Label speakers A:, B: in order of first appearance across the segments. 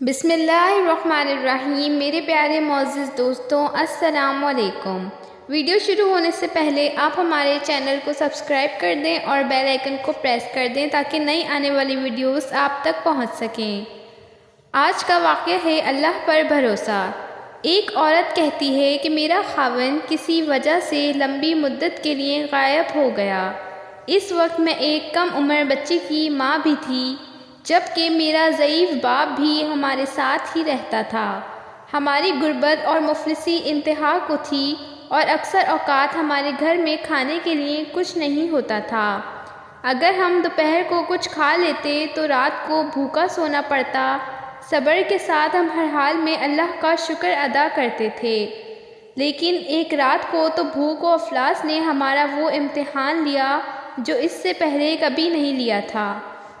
A: بسم اللہ الرحمن الرحیم۔ میرے پیارے معزز دوستوں، السلام علیکم۔ ویڈیو شروع ہونے سے پہلے آپ ہمارے چینل کو سبسکرائب کر دیں اور بیل آئیکن کو پریس کر دیں تاکہ نئی آنے والی ویڈیوز آپ تک پہنچ سکیں۔ آج کا واقعہ ہے اللہ پر بھروسہ۔ ایک عورت کہتی ہے کہ میرا خاوند کسی وجہ سے لمبی مدت کے لیے غائب ہو گیا۔ اس وقت میں ایک کم عمر بچی کی ماں بھی تھی، جبکہ میرا ضعیف باپ بھی ہمارے ساتھ ہی رہتا تھا۔ ہماری غربت اور مفلسی انتہا کو تھی اور اکثر اوقات ہمارے گھر میں کھانے کے لیے کچھ نہیں ہوتا تھا۔ اگر ہم دوپہر کو کچھ کھا لیتے تو رات کو بھوکا سونا پڑتا۔ صبر کے ساتھ ہم ہر حال میں اللہ کا شکر ادا کرتے تھے، لیکن ایک رات کو تو بھوک و افلاس نے ہمارا وہ امتحان لیا جو اس سے پہلے کبھی نہیں لیا تھا۔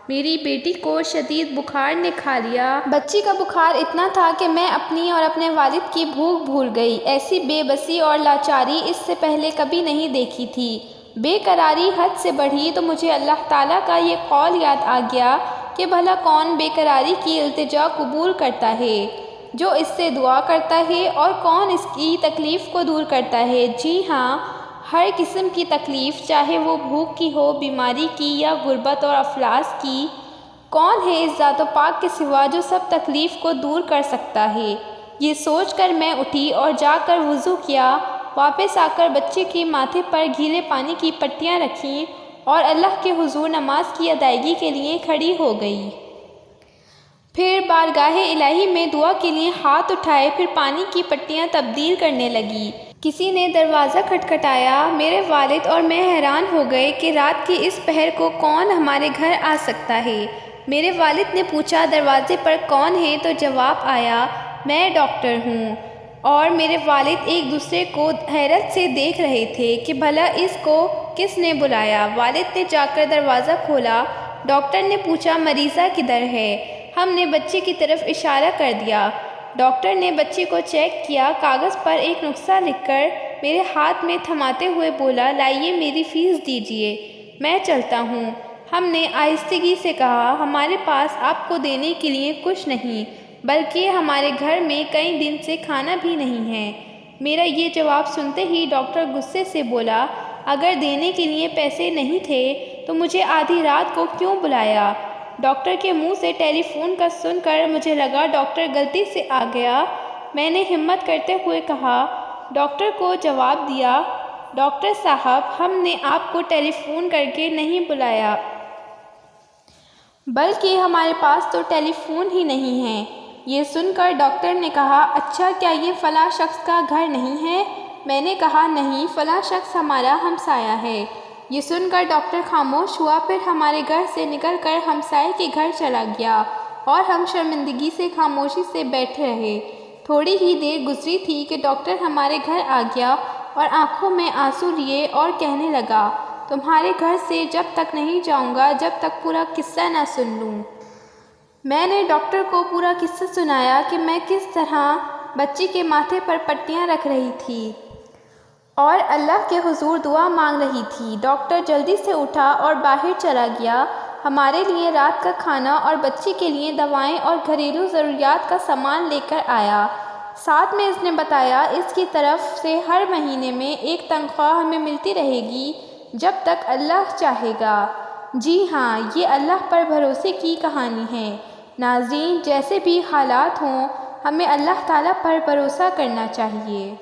A: میری بیٹی کو شدید بخار نے کھا لیا۔ بچی کا بخار اتنا تھا کہ میں اپنی اور اپنے والد کی بھوک بھول گئی۔ ایسی بے بسی اور لاچاری اس سے پہلے کبھی نہیں دیکھی تھی۔ بے قراری حد سے بڑھی تو مجھے اللہ تعالیٰ کا یہ قول یاد آ گیا کہ بھلا کون بے قراری کی التجا قبول کرتا ہے، جو اس سے دعا کرتا ہے، اور کون اس کی تکلیف کو دور کرتا ہے۔ جی ہاں، ہر قسم کی تکلیف، چاہے وہ بھوک کی ہو، بیماری کی یا غربت اور افلاس کی۔ کون ہے اس ذات و پاک کے سوا جو سب تکلیف کو دور کر سکتا ہے؟ یہ سوچ کر میں اٹھی اور جا کر وضو کیا۔ واپس آ کر بچے کے ماتھے پر گیلے پانی کی پٹیاں رکھیں اور اللہ کے حضور نماز کی ادائیگی کے لیے کھڑی ہو گئی۔ پھر بارگاہ الہی میں دعا کے لیے ہاتھ اٹھائے، پھر پانی کی پٹیاں تبدیل کرنے لگی۔ کسی نے دروازہ کھٹکھٹایا۔ میرے والد اور میں حیران ہو گئے کہ رات کے اس پہر کو کون ہمارے گھر آ سکتا ہے۔ میرے والد نے پوچھا، دروازے پر کون ہے؟ تو جواب آیا، میں ڈاکٹر ہوں۔ اور میرے والد ایک دوسرے کو حیرت سے دیکھ رہے تھے کہ بھلا اس کو کس نے بلایا۔ والد نے جا کر دروازہ کھولا۔ ڈاکٹر نے پوچھا، مریضہ کدھر ہے؟ ہم نے بچے کی طرف اشارہ کر دیا۔ ڈاکٹر نے بچے کو چیک کیا، کاغذ پر ایک نسخہ لکھ کر میرے ہاتھ میں تھماتے ہوئے بولا، لائیے میری فیس دیجیے، میں چلتا ہوں۔ ہم نے آہستگی سے کہا، ہمارے پاس آپ کو دینے کے لیے کچھ نہیں، بلکہ ہمارے گھر میں کئی دن سے کھانا بھی نہیں ہے۔ میرا یہ جواب سنتے ہی ڈاکٹر غصے سے بولا، اگر دینے کے لیے پیسے نہیں تھے تو مجھے آدھی رات کو کیوں بلایا؟ ڈاکٹر کے منہ سے ٹیلی فون کا سن کر مجھے لگا ڈاکٹر غلطی سے آ گیا۔ میں نے ہمت کرتے ہوئے کہا، ڈاکٹر کو جواب دیا، ڈاکٹر صاحب، ہم نے آپ کو ٹیلی فون کر کے نہیں بلایا، بلکہ ہمارے پاس تو ٹیلی فون ہی نہیں ہے۔ یہ سن کر ڈاکٹر نے کہا، اچھا، کیا یہ فلاں شخص کا گھر نہیں ہے؟ میں نے کہا، نہیں، فلاں شخص ہمارا ہمسایہ ہے۔ یہ سن کر ڈاکٹر خاموش ہوا، پھر ہمارے گھر سے نکل کر ہمسائے کے گھر چلا گیا اور ہم شرمندگی سے خاموشی سے بیٹھے رہے۔ تھوڑی ہی دیر گزری تھی کہ ڈاکٹر ہمارے گھر آ گیا اور آنکھوں میں آنسو لیے اور کہنے لگا، تمہارے گھر سے جب تک نہیں جاؤں گا جب تک پورا قصہ نہ سن لوں۔ میں نے ڈاکٹر کو پورا قصہ سنایا کہ میں کس طرح بچی کے ماتھے پر پٹیاں رکھ رہی تھی اور اللہ کے حضور دعا مانگ رہی تھی۔ ڈاکٹر جلدی سے اٹھا اور باہر چلا گیا، ہمارے لیے رات کا کھانا اور بچی کے لیے دوائیں اور گھریلو ضروریات کا سامان لے کر آیا۔ ساتھ میں اس نے بتایا، اس کی طرف سے ہر مہینے میں ایک تنخواہ ہمیں ملتی رہے گی جب تک اللہ چاہے گا۔ جی ہاں، یہ اللہ پر بھروسے کی کہانی ہے۔ ناظرین، جیسے بھی حالات ہوں، ہمیں اللہ تعالیٰ پر بھروسہ کرنا چاہیے۔